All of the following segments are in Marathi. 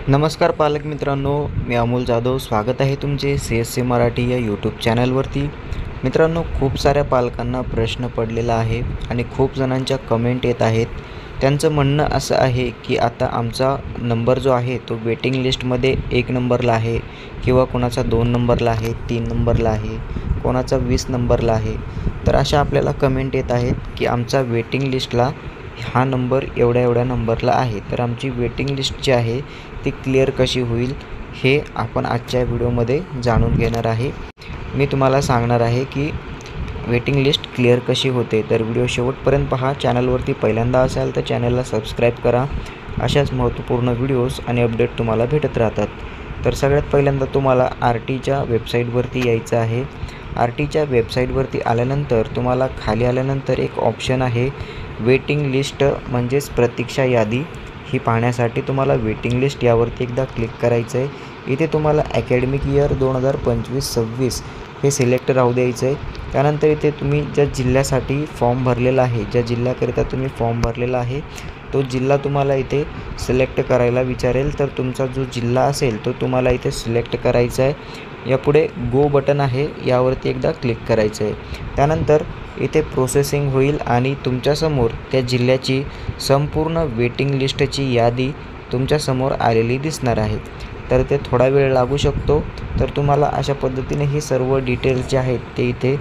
नमस्कार पालक मित्रांनो, मी अमोल जाधव. स्वागत आहे तुमचे CSC मराठी या यूट्यूब चॅनलवरती. मित्रांनो, खूप साऱ्या पालकांना प्रश्न पडलेला आहे आणि खूप जणांच्या कमेंट येत आहेत. त्यांचं म्हणणं असं आहे की आता आमचा नंबर जो आहे तो वेटिंग लिस्टमध्ये 1 नंबरला आहे किंवा कोणाचा 2 नंबरला आहे, 3 नंबरला आहे, कोणाचा 20 नंबरला आहे. तर अशा आपल्याला कमेंट येत आहेत की आमचा वेटिंग लिस्टला हा नंबर एवढ्या नंबरला आहे. तर आमची वेटिंग लिस्ट जी आहे ती क्लिअर कशी होईल हे आपण आजच्या व्हिडिओमध्ये जाणून घेणार आहे. मी तुम्हाला सांगणार आहे की वेटिंग लिस्ट क्लिअर कशी होते. तर व्हिडिओ शेवटपर्यंत पहा. चॅनलवरती पहिल्यांदा असाल तर चॅनलला सबस्क्राईब करा. अशाच महत्त्वपूर्ण व्हिडिओज आणि अपडेट तुम्हाला भेटत राहतात. तर सगळ्यात पहिल्यांदा तुम्हाला RTच्या वेबसाईटवरती यायचं आहे. RTच्या वेबसाईटवरती आल्यानंतर तुम्हाला खाली आल्यानंतर एक ऑप्शन आहे वेटिंग लिस्ट म्हणजेच प्रतीक्षा यादी. ही पाहण्यासाठी तुम्हाला वेटिंग लिस्ट यावरती एकदा क्लिक करायचं आहे. इथे तुम्हाला अकॅडमिक इयर 2025-26 हे सिलेक्ट राहू द्यायचं आहे. त्यानंतर इथे तुम्ही ज्या जिल्ह्यासाठी फॉर्म भरलेला आहे, ज्या जिल्ह्याकरिता तुम्ही फॉर्म भरलेला आहे तो जिल्हा तुम्हाला इथे सिलेक्ट करायला विचारेल. तर तुमचा जो जिल्हा असेल तो तुम्हाला इथे सिलेक्ट करायचा आहे. यापुढे गो बटन आहे, यावरती एकदा क्लिक करायचं आहे. त्यानंतर इथे प्रोसेसिंग होईल आणि तुमच्यासमोर त्या जिल्ह्याची संपूर्ण वेटिंग लिस्टची यादी तुमच्यासमोर आलेली दिसणार आहे. तर ते थोडा वेळ लागू शकतो. तर तुम्हाला अशा पद्धतीने ही सर्व डिटेल्स जे आहेत ते इथे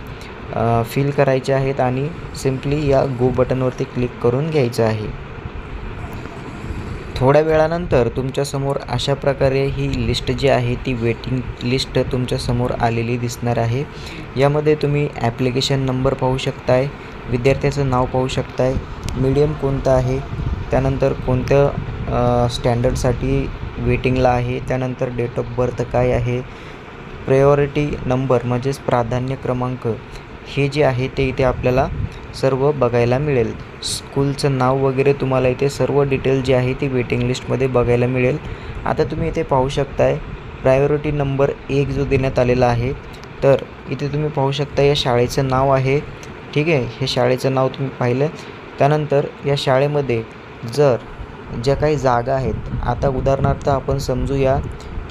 फिल करायचे आहेत आणि सिम्पली या गो बटनवरती क्लिक करून घ्यायचं आहे. थोड्या वेळानंतर तुमच्यासमोर अशा प्रकारे ही लिस्ट जी आहे ती वेटिंग लिस्ट तुमच्यासमोर आलेली दिसणार आहे. यामध्ये तुम्ही ॲप्लिकेशन नंबर पाहू शकताय, विद्यार्थ्याचं नाव पाहू शकताय, मीडियम कोणतं आहे, त्यानंतर कोणत्या स्टँडर्डसाठी वेटिंगला आहे, त्यानंतर डेट ऑफ बर्थ काय आहे, प्रायोरिटी नंबर म्हणजेच प्राधान्य क्रमांक हे जे आहे ते इथे आपल्याला सर्व बघायला मिळेल. स्कूलचं नाव वगैरे तुम्हाला इथे सर्व डिटेल जी आहे ती वेटिंग लिस्टमध्ये बघायला मिळेल. आता तुम्ही इथे पाहू शकताय प्रायोरिटी नंबर 1 जो देण्यात आलेला आहे. तर इथे तुम्ही पाहू शकता या शाळेचं नाव आहे. ठीक आहे, हे शाळेचं नाव तुम्ही पाहिलं. त्यानंतर या शाळेमध्ये जर ज्या काही जागा आहेत, आता उदाहरणार्थ आपण समजूया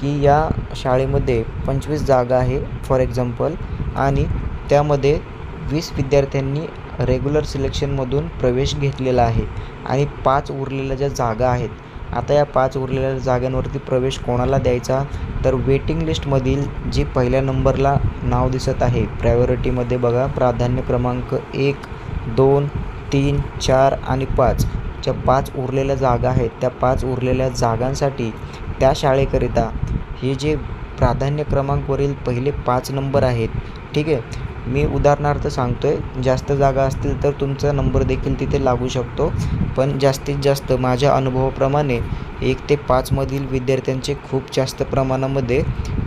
की या शाळेमध्ये 25 जागा आहे फॉर एक्झाम्पल आणि त्यामध्ये 20 विद्यार्थ्यांनी रेग्युलर सिलेक्शनमधून प्रवेश घेतलेला आहे आणि 5 उरलेल्या ज्या जागा आहेत, आता या 5 उरलेल्या जागांवरती प्रवेश कोणाला द्यायचा, तर वेटिंग लिस्टमधील जी पहिल्या नंबरला नाव दिसत आहे प्रायोरिटीमध्ये बघा, प्राधान्य क्रमांक 1, 2, 3, 4 आणि 5 ज्या 5 उरलेल्या जागा आहेत त्या 5 उरलेल्या जागांसाठी त्या शाळेकरिता हे जे प्राधान्य क्रमांकवरील पहिले 5 नंबर आहेत. ठीक आहे, मी उदाहरणार्थ सांगतो आहे. जास्त जागा असतील तर तुमचा नंबर देखील तिथे लागू शकतो, पण जास्तीत जास्त माझ्या अनुभवाप्रमाणे 1 ते 5 मधील विद्यार्थ्यांचे खूप जास्त प्रमाणामध्ये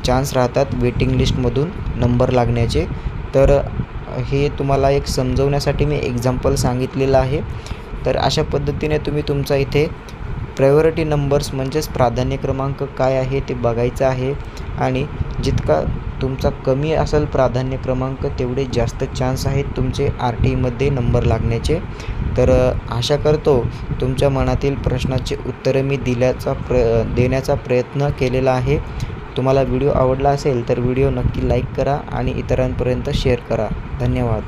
चान्स राहतात वेटिंग लिस्टमधून नंबर लागण्याचे. तर हे तुम्हाला एक समजवण्यासाठी मी एक्झाम्पल सांगितलेलं आहे. तर अशा पद्धतीने तुम्ही तुमचा इथे प्रायोरिटी नंबर्स म्हणजेच प्राधान्य क्रमांक काय आहे ते बघायचं आहे आणि जितका तुमचा कमी असेल प्राधान्य क्रमांक तेवढे जास्त चान्स आहेत तुमचे RTमध्ये नंबर लागण्याचे. तर आशा करतो तुमच्या मनातील प्रश्नाचे उत्तरे मी देण्याचा प्रयत्न केलेला आहे. तुम्हाला व्हिडिओ आवडला असेल तर व्हिडिओ नक्की लाईक करा आणि इतरांपर्यंत शेअर करा. धन्यवाद.